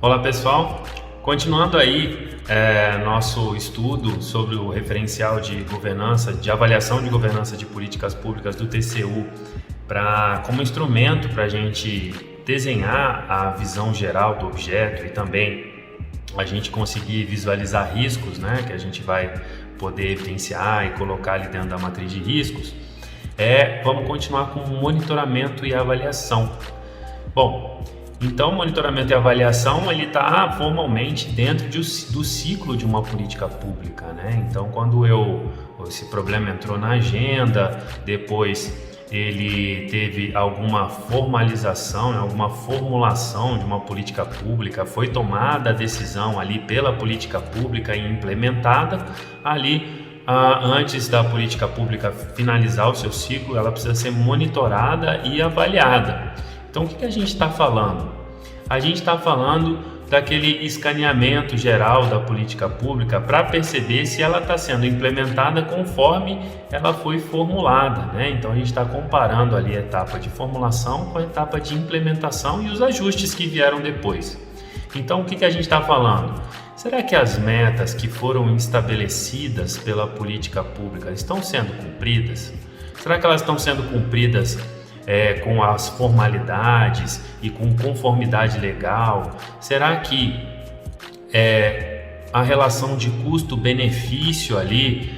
Olá pessoal, continuando aí nosso estudo sobre o referencial de governança, de avaliação de governança de políticas públicas do TCU como instrumento para a gente desenhar a visão geral do objeto e também a gente conseguir visualizar riscos, né, que a gente vai poder evidenciar e colocar ali dentro da matriz de riscos, vamos continuar com o monitoramento e avaliação. Bom, então, monitoramento e avaliação, ele está formalmente dentro do ciclo de uma política pública, né? Então, quando esse problema entrou na agenda, depois ele teve alguma formalização, alguma formulação de uma política pública, foi tomada a decisão ali pela política pública e implementada, ali antes da política pública finalizar o seu ciclo, ela precisa ser monitorada e avaliada. Então, o que a gente está falando? A gente está falando daquele escaneamento geral da política pública para perceber se ela está sendo implementada conforme ela foi formulada, né? Então, a gente está comparando ali a etapa de formulação com a etapa de implementação e os ajustes que vieram depois. Então, o que a gente está falando? Será que as metas que foram estabelecidas pela política pública estão sendo cumpridas? Será que elas estão sendo cumpridas com as formalidades e com conformidade legal? Será que a relação de custo-benefício ali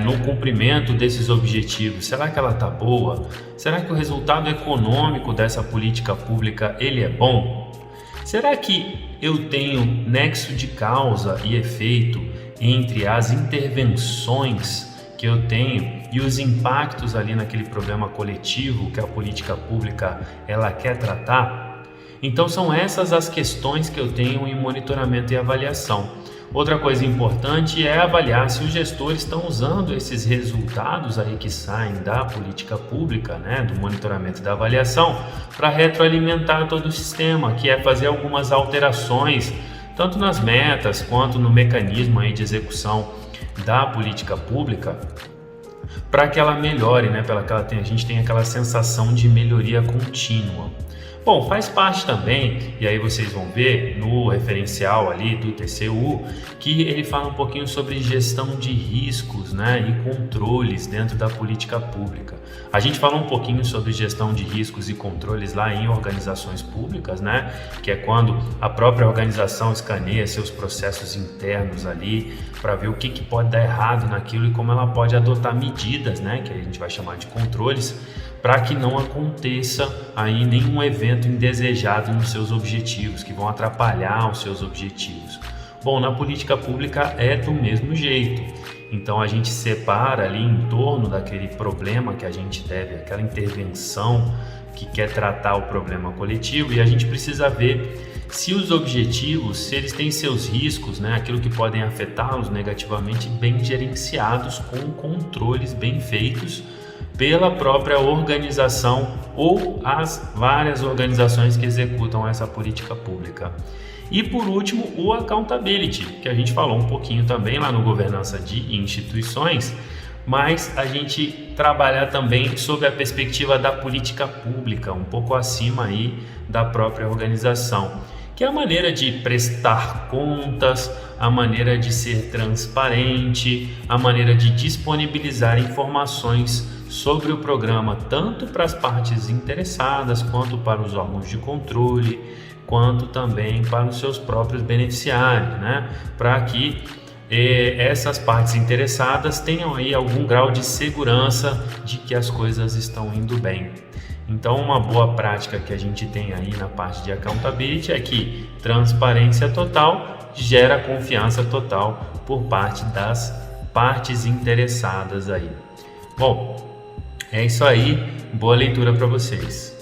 no cumprimento desses objetivos, será que ela está boa? Será que o resultado econômico dessa política pública ele é bom? Será que eu tenho nexo de causa e efeito entre as intervenções que eu tenho e os impactos ali naquele problema coletivo que a política pública ela quer tratar? Então são essas as questões que eu tenho em monitoramento e avaliação. Outra coisa importante é avaliar se os gestores estão usando esses resultados aí que saem da política pública, né, do monitoramento e da avaliação, para retroalimentar todo o sistema, que é fazer algumas alterações, tanto nas metas quanto no mecanismo aí de execução da política pública, para que ela melhore, né? Para que a gente tenha aquela sensação de melhoria contínua. Bom, faz parte também, e aí vocês vão ver no referencial ali do TCU, que ele fala um pouquinho sobre gestão de riscos, né, e controles dentro da política pública. A gente falou um pouquinho sobre gestão de riscos e controles lá em organizações públicas, né, que é quando a própria organização escaneia seus processos internos ali para ver o que pode dar errado naquilo e como ela pode adotar medidas, né, que a gente vai chamar de controles, para que não aconteça aí nenhum evento indesejado nos seus objetivos, que vão atrapalhar os seus objetivos. Bom, na política pública é do mesmo jeito. Então a gente separa ali em torno daquele problema que a gente deve, aquela intervenção que quer tratar o problema coletivo, e a gente precisa ver se os objetivos, se eles têm seus riscos, né, aquilo que podem afetá-los negativamente, bem gerenciados, com controles bem feitos pela própria organização ou as várias organizações que executam essa política pública. E por último, o accountability, que a gente falou um pouquinho também lá no governança de instituições, mas a gente trabalhar também sob a perspectiva da política pública, um pouco acima aí da própria organização, que é a maneira de prestar contas, a maneira de ser transparente, a maneira de disponibilizar informações sobre o programa, tanto para as partes interessadas, quanto para os órgãos de controle, quanto também para os seus próprios beneficiários, né? Para que essas partes interessadas tenham aí algum grau de segurança de que as coisas estão indo bem. Então, uma boa prática que a gente tem aí na parte de accountability é que transparência total gera confiança total por parte das partes interessadas aí. Bom, é isso aí. Boa leitura para vocês.